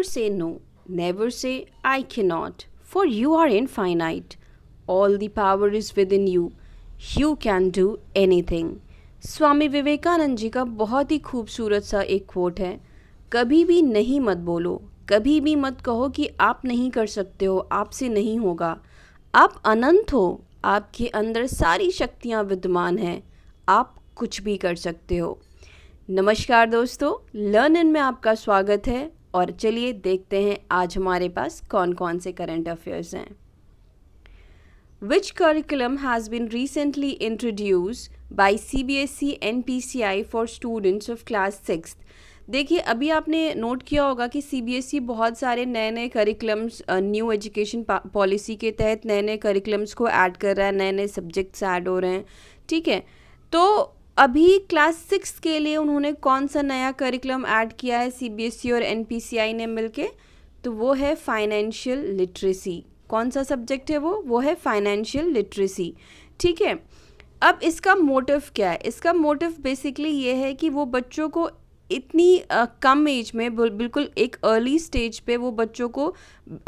say no. Never say, I cannot. For you are infinite. All the power is within you. You can do anything. Swami Vivekananda ji का बहुत ही खूबसूरत सा एक coat है, कभी भी नहीं मत बोलो, कभी भी मत कहो कि आप नहीं कर सकते हो, आपसे नहीं होगा। आप अनंत हो, आपके अंदर सारी शक्तियाँ विद्यमान हैं, आप कुछ भी कर सकते हो। नमस्कार दोस्तों, लर्न इन में आपका स्वागत है और चलिए देखते हैं आज हमारे पास कौन कौन से करंट अफेयर्स हैं। Which curriculum has been recently introduced by CBSE NPCI for students of class 6th? देखिए, अभी आपने नोट किया होगा कि CBSE बहुत सारे नए नए करिकुलम्स न्यू एजुकेशन पॉलिसी के तहत नए नए करिकुलम्स को ऐड कर रहा है, नए नए सब्जेक्ट्स ऐड हो रहे हैं। ठीक है, तो अभी क्लास 6 के लिए उन्होंने कौन सा नया करिकुलम ऐड किया है CBSE और NPCI ने मिलके? तो वो है फाइनेंशियल लिटरेसी। कौन सा सब्जेक्ट है वो है फाइनेंशियल लिटरेसी। ठीक है, अब इसका मोटिव क्या है? इसका मोटिव बेसिकली ये है कि वो बच्चों को इतनी कम एज में बिल्कुल एक अर्ली स्टेज पे वो बच्चों को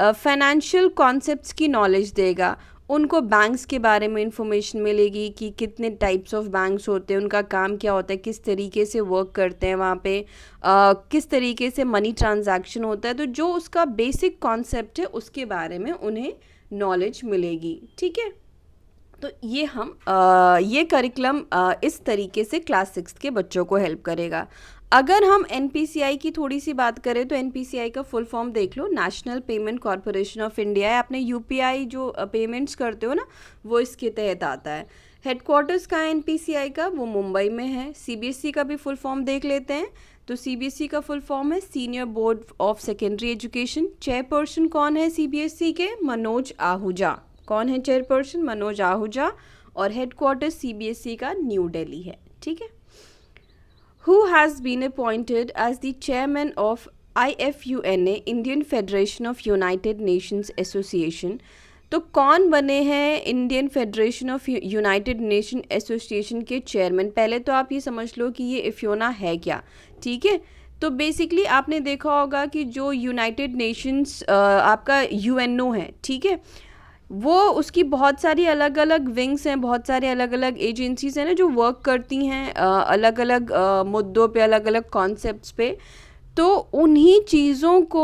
फाइनेंशियल कॉन्सेप्ट्स की नॉलेज देगा। उनको बैंक्स के बारे में इंफॉर्मेशन मिलेगी कि कितने टाइप्स ऑफ बैंक्स होते हैं, उनका काम क्या होता है, किस तरीके से वर्क करते हैं वहाँ पे, किस तरीके से मनी ट्रांजैक्शन होता है। तो जो उसका बेसिक कॉन्सेप्ट है उसके बारे में उन्हें नॉलेज मिलेगी। ठीक है, तो ये करिकुलम इस तरीके से क्लास 6 के बच्चों को हेल्प करेगा। अगर हम NPCI की थोड़ी सी बात करें तो NPCI का फुल फॉर्म देख लो, National Payment Corporation of India है। आपने UPI जो पेमेंट्स करते हो ना, वो इसके तहत आता है। हेडक्वार्टर्स का है NPCI का, वो मुंबई में है। CBSE का भी फुल फॉर्म देख लेते हैं, तो CBSE का फुल फॉर्म है senior board of secondary education. Chairperson कौन है CBSE के? मनोज आहूजा। कौन है चेयरपर्सन? मनोज आहूजा। और हेडक्वार्टर CBSE का न्यू दिल्ली है। ठीक है, Who has been appointed as the chairman of IFUNA, Indian Federation of United Nations Association? तो कौन बने हैं Indian federation of United nation association के चेयरमैन? पहले तो आप ये समझ लो कि ये इफ्योना है क्या। ठीक है, तो बेसिकली आपने देखा होगा कि जो यूनाइटेड नेशंस आपका UNO है, ठीक है, वो उसकी बहुत सारी अलग अलग विंग्स हैं, बहुत सारे अलग अलग एजेंसीज हैं ना जो वर्क करती हैं अलग अलग मुद्दों पे, अलग अलग कॉन्सेप्ट्स पे। तो उन्हीं चीज़ों को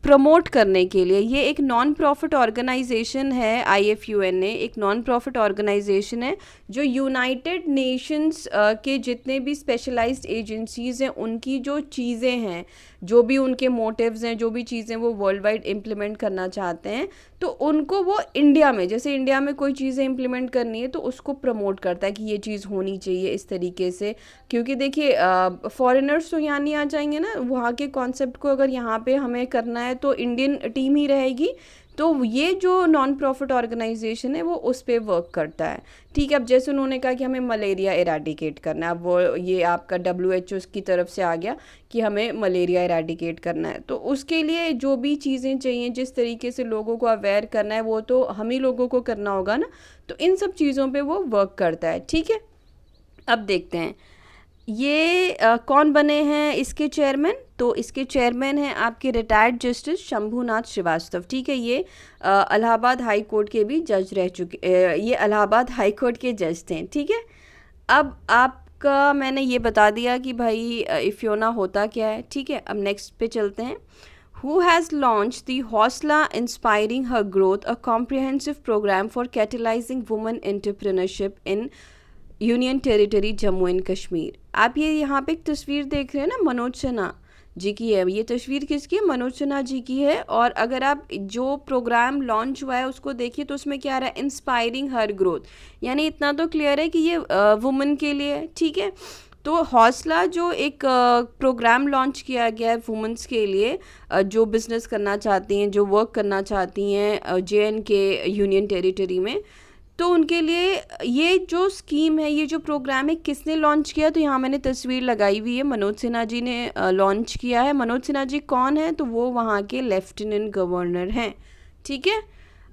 प्रमोट करने के लिए ये एक नॉन प्रॉफिट ऑर्गेनाइजेशन है। IFUNA एक नॉन प्रॉफिट ऑर्गेनाइजेशन है जो यूनाइटेड नेशंस के जितने भी स्पेशलाइज्ड एजेंसीज़ हैं उनकी जो चीज़ें हैं, जो भी उनके मोटिव्स हैं, जो भी चीज़ें वो वर्ल्ड वाइड इम्प्लीमेंट करना चाहते हैं, तो उनको वो इंडिया में, जैसे इंडिया में कोई चीज़ें इम्प्लीमेंट करनी है तो उसको प्रमोट करता है कि ये चीज़ होनी चाहिए इस तरीके से। क्योंकि देखिए फॉरेनर्स तो यहाँ नहीं आ जाएंगे ना, वहाँ के कॉन्सेप्ट को अगर यहाँ पे हमें करना है तो इंडियन टीम ही रहेगी। तो ये जो नॉन प्रॉफिट ऑर्गेनाइजेशन है वो उस पर वर्क करता है। ठीक है, अब जैसे उन्होंने कहा कि हमें मलेरिया इरेडिकेट करना है, अब वो ये आपका WHO की तरफ से आ गया कि हमें मलेरिया इरेडिकेट करना है, तो उसके लिए जो भी चीज़ें चाहिए, जिस तरीके से लोगों को अवेयर करना है, वो तो हम ही लोगों को करना होगा ना। तो इन सब चीज़ों पे वो वर्क करता है। ठीक है, अब देखते हैं ये कौन बने हैं इसके चेयरमैन। तो इसके चेयरमैन हैं आपके रिटायर्ड जस्टिस शंभूनाथ श्रीवास्तव। ठीक है, ये इलाहाबाद हाई कोर्ट के भी जज रह चुके, ये इलाहाबाद हाई कोर्ट के जज थे। ठीक है, अब आपका मैंने ये बता दिया कि भाई इफ्योना होता क्या है। ठीक है, अब नेक्स्ट पे चलते हैं। Who has launched the Hosla Inspiring Her Growth, a comprehensive program for catalyzing women entrepreneurship in union territory Jammu and Kashmir? आप ये यहाँ पे एक तस्वीर देख रहे हैं ना, मनोज सिन्हा जी की है। ये तस्वीर किसकी है? मनोज सिन्हा जी की है। और अगर आप जो प्रोग्राम लॉन्च हुआ है उसको देखिए तो उसमें क्या रहा है? इंस्पायरिंग हर ग्रोथ, यानी इतना तो क्लियर है कि ये वुमेन के लिए है। ठीक है, तो हौसला जो एक प्रोग्राम लॉन्च किया गया है वुमेंस के लिए, जो बिज़नेस करना चाहती हैं, जो वर्क करना चाहती हैं JNK यूनियन टेरिटरी में, तो उनके लिए ये जो स्कीम है, ये जो प्रोग्राम है, किसने लॉन्च किया? तो यहाँ मैंने तस्वीर लगाई हुई है, मनोज सिन्हा जी ने लॉन्च किया है। मनोज सिन्हा जी कौन है? तो वो वहाँ के लेफ्टिनेंट गवर्नर हैं। ठीक है,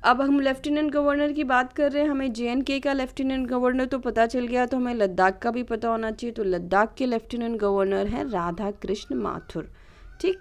अब हम लेफ्टिनेंट गवर्नर की बात कर रहे हैं, हमें JNK का लेफ्टिनेंट गवर्नर तो पता चल गया, तो हमें लद्दाख का भी पता होना चाहिए। तो लद्दाख के लेफ्टिनेंट गवर्नर हैं राधा कृष्ण माथुर। ठीक,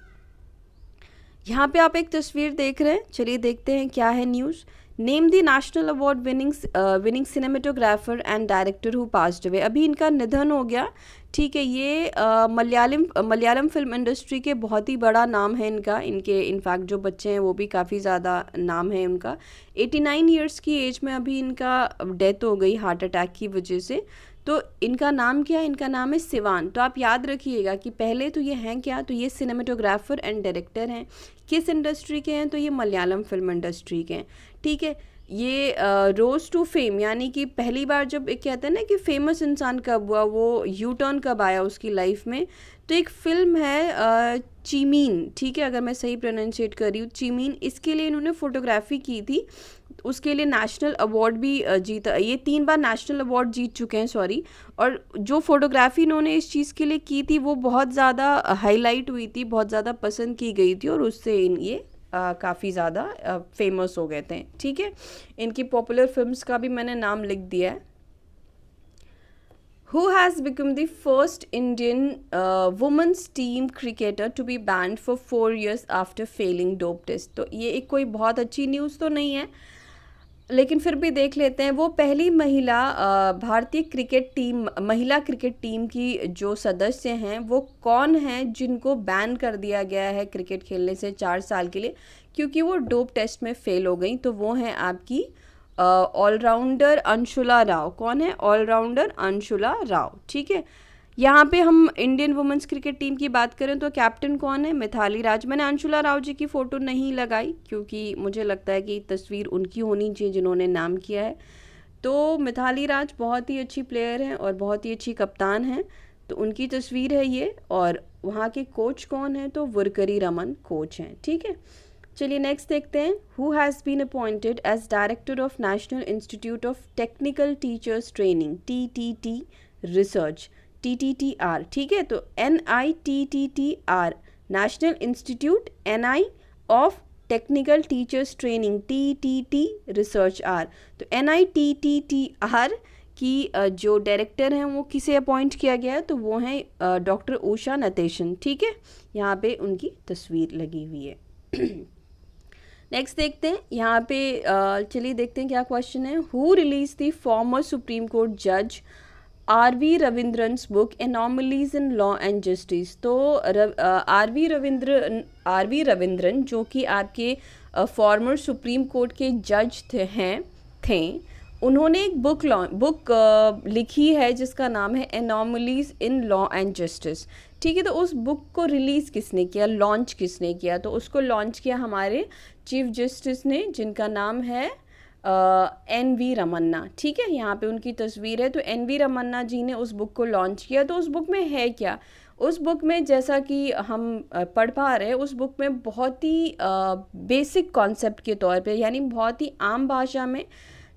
यहाँ पे आप एक तस्वीर देख रहे हैं, चलिए देखते हैं क्या है news. Name the national award winning cinematographer and director who passed away. अभी इनका निधन हो गया, ठीक है। ये मलयालम फिल्म इंडस्ट्री के बहुत ही बड़ा नाम है इनका। इनके इनफैक्ट जो बच्चे हैं वो भी काफ़ी ज़्यादा नाम है उनका। 89 ईयर्स की एज में अभी इनका डेथ हो गई हार्ट अटैक की वजह से। तो इनका नाम क्या है? इनका नाम है सिवान। तो आप याद रखिएगा कि पहले तो ये हैं क्या, तो ये सिनेमेटोग्राफर एंड डायरेक्टर हैं। किस इंडस्ट्री के हैं? तो ये मलयालम फिल्म इंडस्ट्री के हैं, ठीक है। ये रोज टू फेम, यानी कि पहली बार जब एक कहते हैं ना कि फेमस इंसान कब हुआ, वो यू टर्न कब आया उसकी लाइफ में, तो एक फिल्म है चीमीन, ठीक है, अगर मैं सही प्रोनाउंसिएट कर रही हूँ, चीमीन। इसके लिए इन्होंने फोटोग्राफी की थी, उसके लिए नेशनल अवार्ड भी जीता। ये 3 बार नेशनल अवार्ड जीत चुके हैं, सॉरी। और जो फोटोग्राफी इन्होंने इस चीज़ के लिए की थी वो बहुत ज़्यादा हाईलाइट हुई थी, बहुत ज़्यादा पसंद की गई थी, और उससे ये काफ़ी ज़्यादा फेमस हो गए थे, ठीक है। इनकी पॉपुलर फिल्म्स का भी मैंने नाम लिख दिया है। Who has become the first Indian women's team cricketer to be banned for 4 years after failing dope test? तो ये एक कोई बहुत अच्छी न्यूज़ तो नहीं है, लेकिन फिर भी देख लेते हैं। वो पहली महिला भारतीय महिला क्रिकेट टीम की जो सदस्य हैं वो कौन हैं जिनको बैन कर दिया गया है क्रिकेट खेलने से 4 साल के लिए, क्योंकि वो डोप टेस्ट में फेल हो गई। तो वो हैं आपकी ऑलराउंडर अंशुला राव। कौन है? ऑलराउंडर अंशुला राव, ठीक है। यहाँ पे हम इंडियन वुमेंस क्रिकेट टीम की बात करें तो कैप्टन कौन है? मिथाली राज। मैंने अंशुला राव जी की फ़ोटो नहीं लगाई क्योंकि मुझे लगता है कि तस्वीर उनकी होनी चाहिए जिन्होंने नाम किया है। तो मिथाली राज बहुत ही अच्छी प्लेयर हैं और बहुत ही अच्छी कप्तान हैं, तो उनकी तस्वीर है ये। और वहाँ के कोच कौन है? तो वरकरी रमन कोच हैं, ठीक है। चलिए नेक्स्ट देखते हैं। Who has been appointed as director of national institute of technical teachers training TTT research, TTTR, ठीक है। तो NITTTR, national institute NI of technical teachers training TTT research R। तो NITTTR की जो डायरेक्टर हैं वो किसे अपॉइंट किया गया है? तो वो हैं डॉक्टर उषा नटेशन, ठीक है। यहाँ पे उनकी तस्वीर लगी हुई है। नेक्स्ट देखते हैं यहाँ पे, चलिए देखते हैं क्या क्वेश्चन है। Who release the former Supreme Court जज RV Ravindran's book anomalies in law and justice. तो RV रविंद्रन जो कि आपके फॉर्मर सुप्रीम कोर्ट के जज थे, उन्होंने एक बुक लिखी है जिसका नाम है anomalies in law and justice, ठीक है। तो उस बुक को रिलीज़ किसने किया, लॉन्च किसने किया? तो उसको लॉन्च किया हमारे चीफ जस्टिस ने, जिनका नाम है NV रमन्ना, ठीक है। यहाँ पे उनकी तस्वीर है। तो NV रमन्ना जी ने उस बुक को लॉन्च किया। तो उस बुक में है क्या? उस बुक में जैसा कि हम पढ़ पा रहे हैं, उस बुक में बहुत ही बेसिक कॉन्सेप्ट के तौर पे, यानी बहुत ही आम भाषा में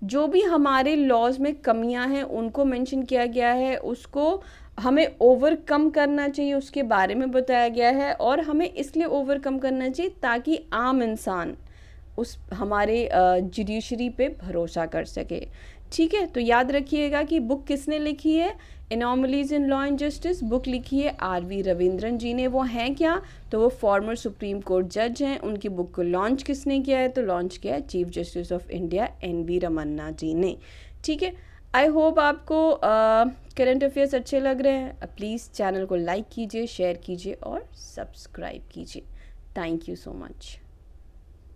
जो भी हमारे लॉज में कमियां हैं उनको मेंशन किया गया है, उसको हमें ओवरकम करना चाहिए, उसके बारे में बताया गया है। और हमें इसलिए ओवरकम करना चाहिए ताकि आम इंसान उस हमारे जुडिशरी पे भरोसा कर सके, ठीक है। तो याद रखिएगा कि बुक किसने लिखी है? Anomalies in law and justice book लिखी है RV रविंद्रन जी ने। वो हैं क्या? तो वो फॉर्मर सुप्रीम कोर्ट जज हैं। उनकी बुक को लॉन्च किसने किया है? तो लॉन्च किया है Chief Justice of India NV Ramana ji ने, ठीक है। आई होप आपको करंट अफेयर्स अच्छे लग रहे हैं। प्लीज़ चैनल को लाइक कीजिए, शेयर कीजिए और सब्सक्राइब कीजिए। Thank you so much.